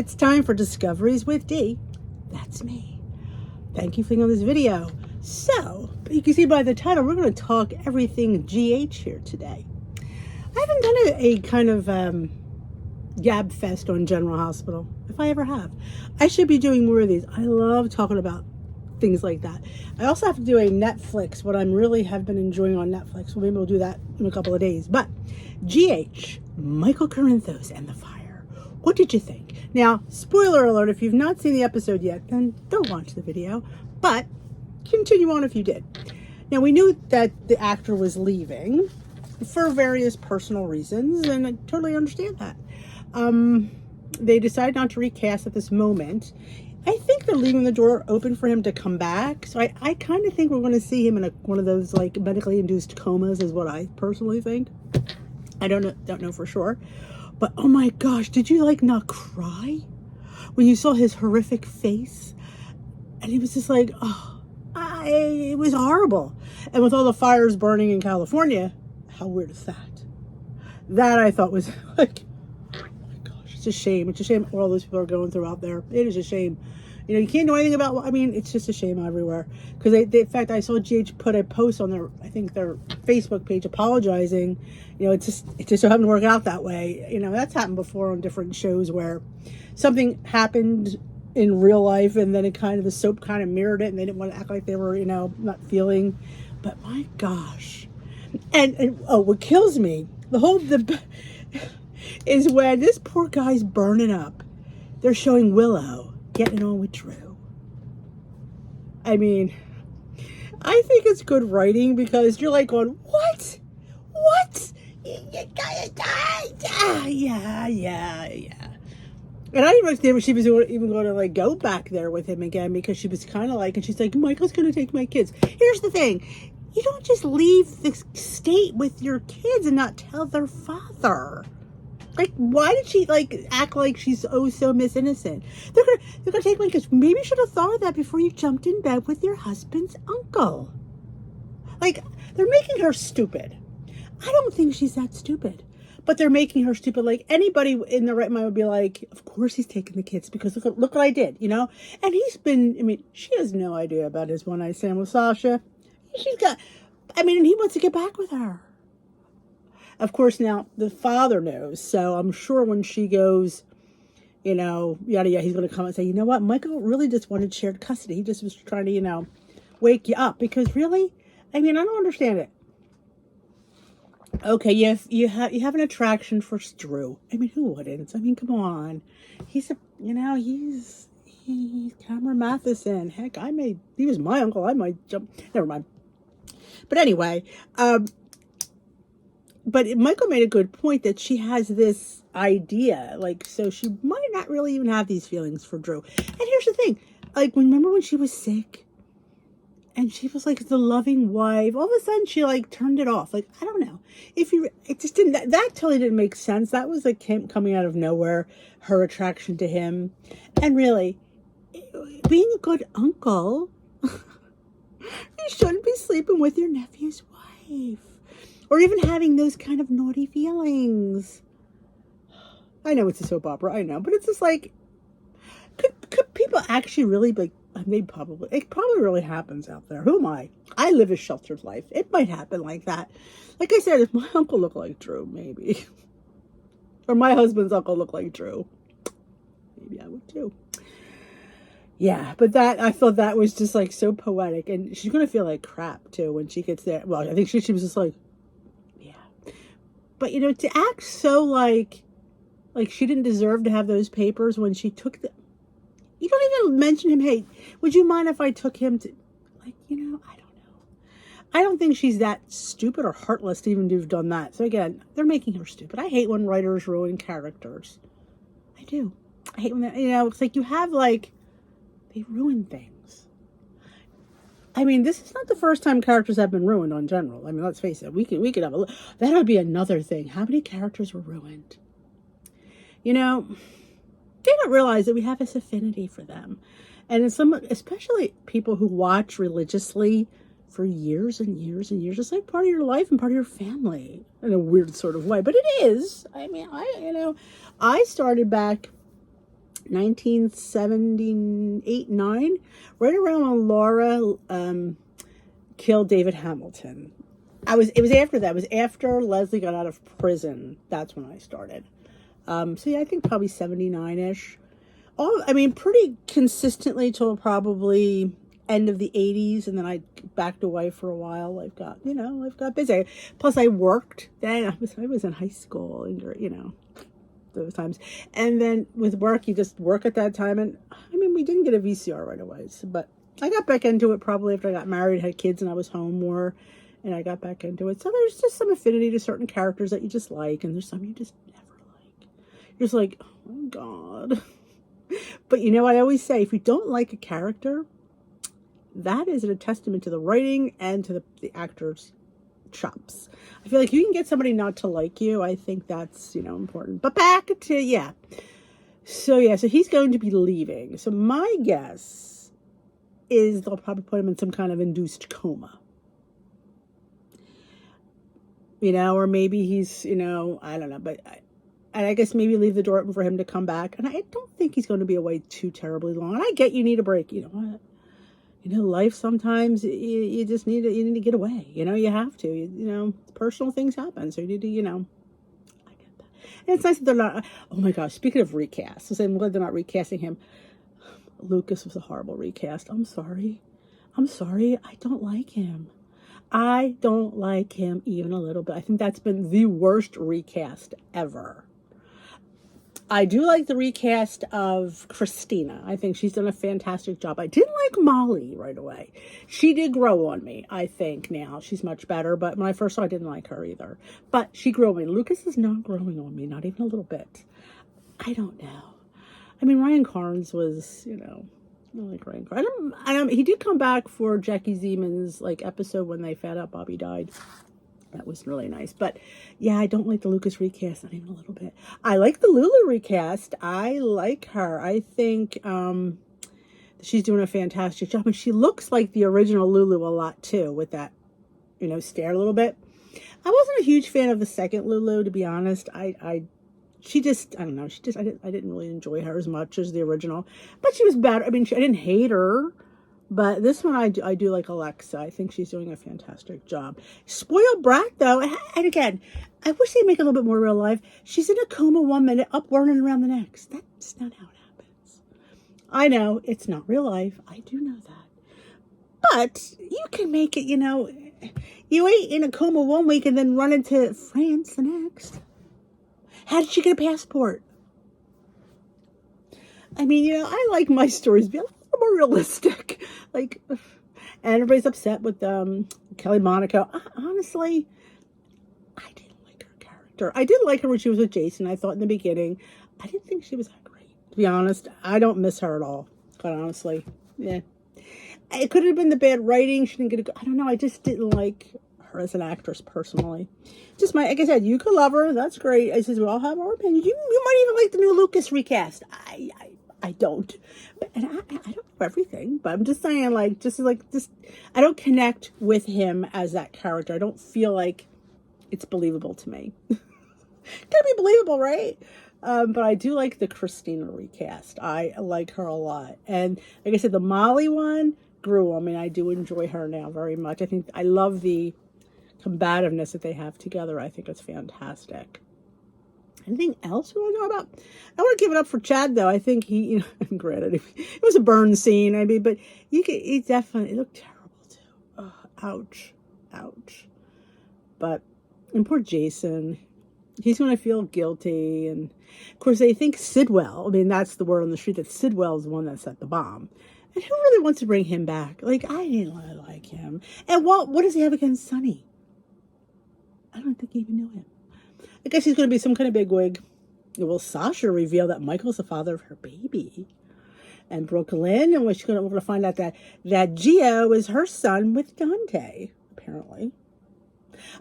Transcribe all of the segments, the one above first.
It's time for Discoveries with D. That's me. Thank you for clicking on this video. So, you can see by the title, we're going to talk everything GH here today. I haven't done a kind of gab fest on General Hospital, if I ever have. I should be doing more of these. I love talking about things like that. I also have to do a Netflix, what I really have been enjoying on Netflix. Well, maybe we'll do that in a couple of days. But GH, Michael Corinthos and the Fire. What did you think? Now, spoiler alert, if you've not seen the episode yet, then don't watch the video. But continue on if you did. Now, we knew that the actor was leaving for various personal reasons, and I totally understand that. They decided not to recast at this moment. I think they're leaving the door open for him to come back. So I kind of think we're going to see him in one of those like medically induced comas is what I personally think. I don't know for sure. But oh my gosh, did you like not cry when you saw his horrific face? And he was just like, oh, it was horrible. And with all the fires burning in California, how weird is that? That I thought was like, oh my gosh, it's a shame. It's a shame what all those people are going through out there. It is a shame. You know, you can't do anything about, I mean, it's just a shame everywhere. Because in fact, I saw GH put a post on their Facebook page apologizing. You know, it just so happened to work out that way. You know, that's happened before on different shows where something happened in real life and then the soap kind of mirrored it and they didn't want to act like they were, you know, not feeling. But my gosh. And what kills me, is when this poor guy's burning up. They're showing Willow getting on with Drew. I mean, I think it's good writing because you're like going, what? You gotta die. Yeah. And I didn't understand when she was even going to like go back there with him again because she was kind of like, and she's like, Michael's going to take my kids. Here's the thing. You don't just leave the state with your kids and not tell their father. Like, why did she, like, act like she's oh so Miss Innocent? They're gonna take my kids. Maybe you should have thought of that before you jumped in bed with your husband's uncle. Like, they're making her stupid. I don't think she's that stupid. But they're making her stupid. Like, anybody in the right mind would be like, of course he's taking the kids because look what I did, you know? And she has no idea about his one-night stand with Sasha. And he wants to get back with her. Of course, now the father knows, so I'm sure when she goes, you know, yada yada, he's going to come and say, you know what, Michael really just wanted shared custody. He just was trying to, you know, wake you up because really, I don't understand it. Okay, you have an attraction for Drew. Who wouldn't? Come on, he's Cameron Matheson. Heck, he was my uncle. I might jump. Never mind. But anyway, but Michael made a good point that she has this idea, like, so she might not really even have these feelings for Drew. And here's the thing, like, remember when she was sick and she was like the loving wife, all of a sudden she like turned it off. Like, I don't know it just didn't, that totally didn't make sense. That was like him coming out of nowhere, her attraction to him. And really, being a good uncle, you shouldn't be sleeping with your nephew's wife. Or even having those kind of naughty feelings. I know it's a soap opera, I know. But it's just like, could people actually really be, it probably really happens out there. Who am I? I live a sheltered life. It might happen like that. Like I said, if my uncle looked like Drew, maybe. Or my husband's uncle looked like Drew. Maybe I would too. Yeah, but I thought that was just like so poetic. And she's going to feel like crap too when she gets there. Well, I think she was just like, but, you know, to act so like she didn't deserve to have those papers when she took them. You don't even mention him. Hey, would you mind if I took him to, like, you know, I don't know. I don't think she's that stupid or heartless to even have done that. So again, they're making her stupid. I hate when writers ruin characters. I do. I hate when that, you know, it's like you have like, they ruin things. This is not the first time characters have been ruined on General. Let's face it. We could have that would be another thing. How many characters were ruined? You know, they don't realize that we have this affinity for them. And especially people who watch religiously for years and years and years. It's like part of your life and part of your family in a weird sort of way. But it is. I started back 1978, 9, right around when Laura killed David Hamilton. It was after that. It was after Leslie got out of prison. That's when I started. So yeah, I think probably 79-ish. Pretty consistently till probably end of the 80s, and then I backed away for a while. I've got busy. Plus I worked then. I was in high school, and those times. And then with work, you just work at that time. And we didn't get a VCR right away, but I got back into it probably after I got married, had kids, and I was home more. And I got back into it. So there's just some affinity to certain characters that you just like. And there's some you just never like. You're just like, oh my God. But I always say, if you don't like a character, that is a testament to the writing and to the actor's chops. I feel like you can get somebody not to like you. I think that's, important. But back to, So he's going to be leaving. So my guess is they'll probably put him in some kind of induced coma. Or maybe he's, I don't know, but I guess maybe leave the door open for him to come back. And I don't think he's going to be away too terribly long. And I get you need a break. You know what? Life sometimes you just need to get away. You have to. Personal things happen, so you need to. I get that. And it's nice that they're not. Oh my gosh! Speaking of recasts, I'm glad they're not recasting him. Lucas was a horrible recast. I'm sorry. I don't like him. I don't like him even a little bit. I think that's been the worst recast ever. I do like the recast of Christina. I think she's done a fantastic job. I didn't like Molly right away. She did grow on me, I think, now. She's much better, but when I first saw her, I didn't like her either. But she grew on me. Lucas is not growing on me, not even a little bit. I don't know. Ryan Carnes was, I like Ryan Carnes. He did come back for Jackie Zeman's episode when they found out Bobby died. That was really nice. But yeah, I don't like the Lucas recast, not even a little bit. I like the Lulu recast. I like her. I think she's doing a fantastic job. And she looks like the original Lulu a lot too, with that, stare a little bit. I wasn't a huge fan of the second Lulu, to be honest. I don't know. I didn't really enjoy her as much as the original, but she was better. I didn't hate her, but this one I do like Alexa. I think she's doing a fantastic job. Spoiled brat though, and again, I wish they'd make it a little bit more real life. She's in a coma 1 minute, up running around the next. That's not how it happens. I know it's not real life. I do know that, but you can make it. You ain't in a coma 1 week and then run into France the next. How did she get a passport? I like my stories be a little more realistic. And everybody's upset with Kelly Monaco. Honestly, I didn't like her character. I did like her when she was with Jason. I thought in the beginning, I didn't think she was that great. To be honest, I don't miss her at all. Quite honestly, yeah. It could have been the bad writing. She didn't get I don't know. I just didn't like her as an actress personally. Just like I said, you could love her. That's great. I said, we all have our opinions. You might even like the new Lucas recast. I don't. And I don't know everything, but I'm just saying, I don't connect with him as that character. I don't feel like it's believable to me. Gotta be believable, right? But I do like the Christina recast. I like her a lot. And like I said, the Molly one grew on me. I do enjoy her now very much. I love the combativeness that they have together. I think it's fantastic. Anything else we want to know about? I want to give it up for Chad, though. I think he, granted, it was a burn scene. But he definitely looked terrible, too. Ouch. But, and poor Jason, he's going to feel guilty. And, of course, they think Sidwell, that's the word on the street, that Sidwell is the one that set the bomb. And who really wants to bring him back? I didn't really like him. And what does he have against Sonny? I don't think he even knew him. I guess he's going to be some kind of bigwig. Will Sasha reveal that Michael's the father of her baby? And Brooklyn, and we're going to find out that Gio is her son with Dante, apparently.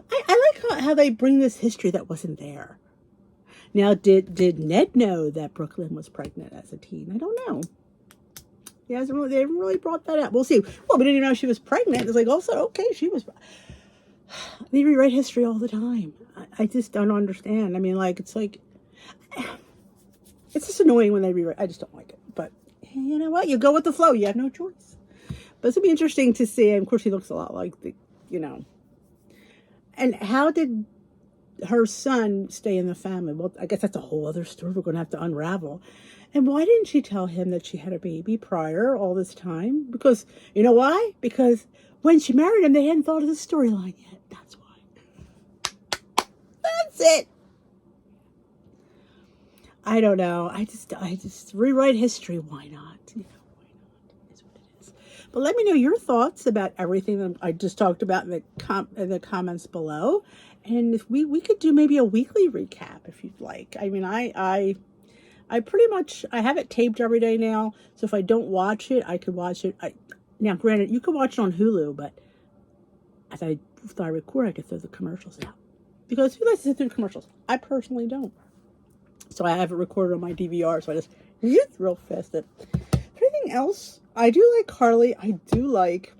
I like how they bring this history that wasn't there. Now, did Ned know that Brooklyn was pregnant as a teen? I don't know. They haven't really brought that up. We'll see. Well, we didn't even know she was pregnant. It's okay, she was. They rewrite history all the time. I just don't understand. It's just annoying when they rewrite. I just don't like it. But you know what? You go with the flow. You have no choice. But it's going to be interesting to see. And of course, he looks a lot like the, you know. And how did her son stay in the family? Well, I guess that's a whole other story we're going to have to unravel. And why didn't she tell him that she had a baby prior all this time? Because, you know why? Because when she married him, they hadn't thought of the storyline yet. That's why. That's it. I don't know. I just rewrite history. Why not? You know, why not? It's what it is. But let me know your thoughts about everything that I just talked about in the comments below. And if we could do maybe a weekly recap if you'd like. I mean, I pretty much, I have it taped every day now. So if I don't watch it, I could watch it. Now, granted, you could watch it on Hulu, but as I record, I could throw the commercials out. Because who likes to sit through commercials? I personally don't. So I have it recorded on my DVR, so I just real fast it. Anything else? I do like Carly. I do like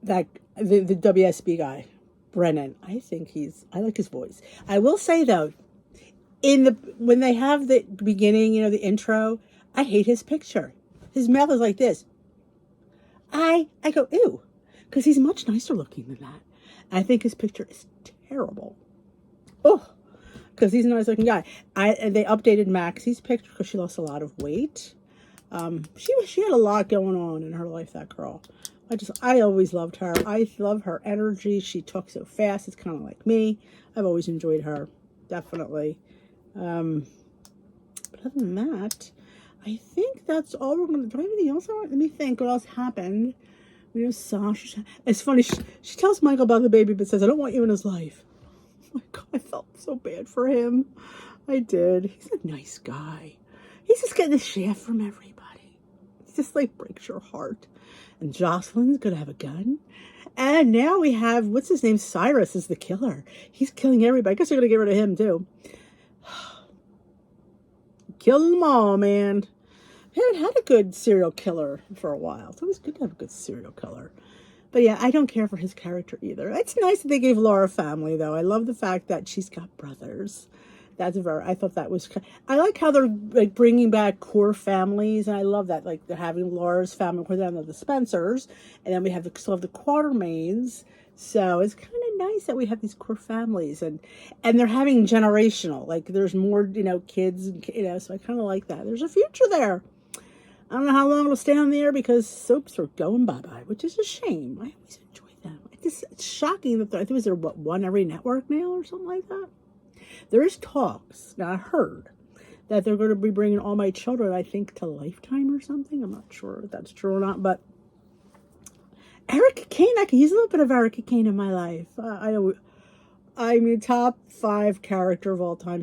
that the WSB guy, Brennan. I like his voice. I will say though, when they have the beginning, you know, the intro, I hate his picture. His mouth is like this. I go ew, because he's much nicer looking than that. I think his picture is terrible. Oh. Because he's a nice looking guy. And they updated Maxie's picture because she lost a lot of weight. She had a lot going on in her life, that girl. I always loved her. I love her energy. She talks so fast. It's kind of like me. I've always enjoyed her. Definitely. But other than that, I think that's all we're going to do. Anything else? Let me think what else happened. You know, Sasha. It's funny. She tells Michael about the baby, but says, I don't want you in his life. Oh my God, I felt so bad for him. I did. He's a nice guy. He's just getting the shaft from everybody. It's just like breaks your heart. And Jocelyn's going to have a gun. And now we have, what's his name? Cyrus is the killer. He's killing everybody. I guess they're going to get rid of him too. Kill them all, man. We haven't had a good serial killer for a while. It's always good to have a good serial killer. But yeah, I don't care for his character either. It's nice that they gave Laura a family, though. I love the fact that she's got brothers. I thought that was, I like how they're like bringing back core families, and I love that. Like they're having Laura's family, because then the Spencers, and then we still have the Quartermains. So it's kind of nice that we have these core families, and they're having generational. Like there's more, you know, kids, you know. So I kind of like that. There's a future there. I don't know how long it'll stay on the air because soaps are going bye-bye, which is a shame. I always enjoy them. It's shocking that I think there one every network now or something like that. There is talks. Now I heard that they're going to be bringing All My Children, I think, to Lifetime or something. I'm not sure if that's true or not, but Erica Kane, I can use a little bit of Erica Kane in my life. I mean, top 5 character of all time.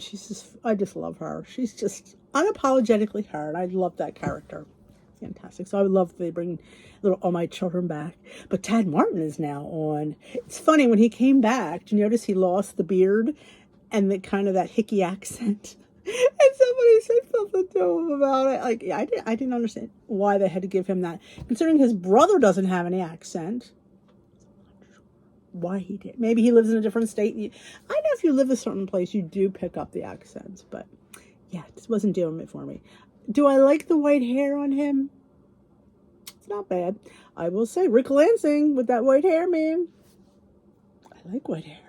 I just love her. She's just unapologetically her, and I love that character. Fantastic. So I would love if they bring little All My Children back. But Tad Martin is now on. It's funny, when he came back, did you notice he lost the beard and the kind of that hickey accent? And somebody said something to him about it. Like, yeah, I didn't understand why they had to give him that. Considering his brother doesn't have any accent. Why he did. Maybe he lives in a different state. I know if you live a certain place, you do pick up the accents. But yeah, it just wasn't doing it for me. Do I like the white hair on him? It's not bad. I will say, Rick Lansing with that white hair, man. I like white hair.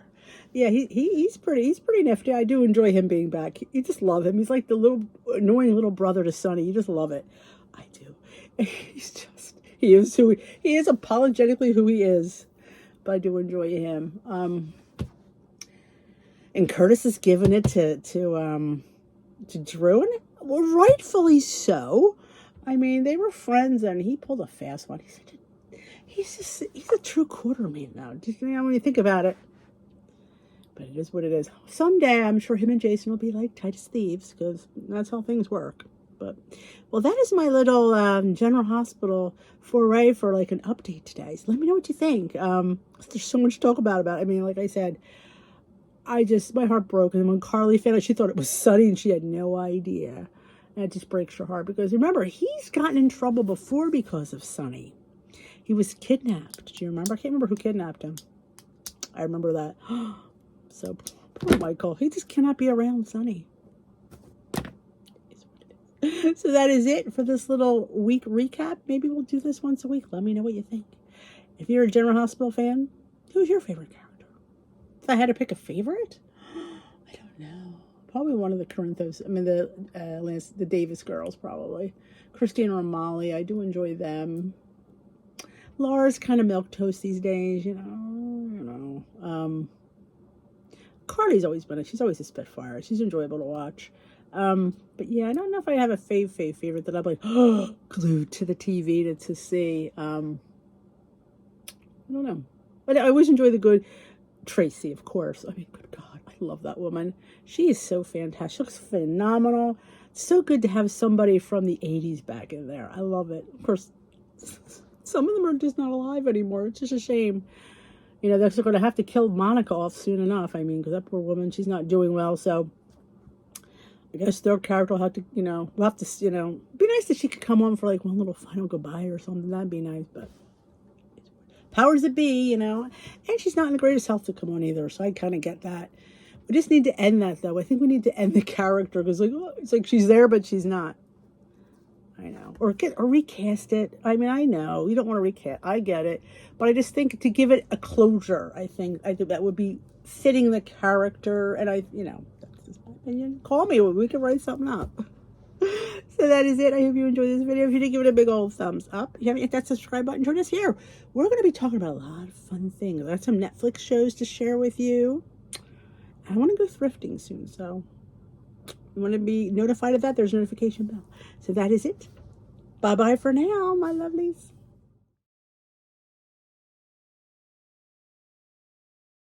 Yeah, he's pretty nifty. I do enjoy him being back. You just love him. He's like the little annoying little brother to Sonny. You just love it. I do. He is apologetically who he is. But I do enjoy him. And Curtis is giving it to Drew, and well, rightfully so. I mean, they were friends, and he pulled a fast one. He's a true Quartermain now. Just, you know, when you think about it. But it is what it is. Someday, I'm sure him and Jason will be like tight as thieves, because that's how things work. But, well, that is my little General Hospital foray for like an update today. So let me know what you think. There's so much to talk about. I mean, like I said, my heart broke. And when Carly found out, she thought it was Sonny, and she had no idea. And it just breaks her heart, because remember, he's gotten in trouble before because of Sonny. He was kidnapped. Do you remember? I can't remember who kidnapped him. I remember that. So poor Michael. He just cannot be around Sonny. So that is it for this little week recap. Maybe we'll do this once a week. Let me know what you think. If you're a General Hospital fan, who's your favorite character? If I had to pick a favorite, I don't know. Probably one of the Corinthos. I mean, the Davis girls, probably. Christina and Molly. I do enjoy them. Laura's kind of milquetoast these days, you know. Carly's always been she's always a spitfire. She's enjoyable to watch. But yeah, I don't know if I have a favorite that I'm like glued to the TV to see. I don't know. But I always enjoy the good Tracy, of course. I mean, good God, I love that woman. She is so fantastic. She looks phenomenal. It's so good to have somebody from the 80s back in there. I love it. Of course, some of them are just not alive anymore. It's just a shame. You know, they're going to have to kill Monica off soon enough. I mean, because that poor woman, she's not doing well. So I guess their character will have to, we'll have to, be nice if she could come on for like one little final goodbye or something. That'd be nice. But powers that be, And she's not in the greatest health to come on either. So I kind of get that. We just need to end that, though. I think we need to end the character because, it's like she's there, but she's not. I know. Or recast it. I mean, I know. You don't want to recast. I get it. But I just think to give it a closure, I think that would be fitting the character. And that's just my opinion. Call me. We can write something up. So that is it. I hope you enjoyed this video. If you did, give it a big old thumbs up. If you haven't hit that subscribe button, join us here. We're going to be talking about a lot of fun things. I got some Netflix shows to share with you. I want to go thrifting soon, so you want to be notified of that? There's a notification bell. So that is it. Bye-bye for now, my lovelies.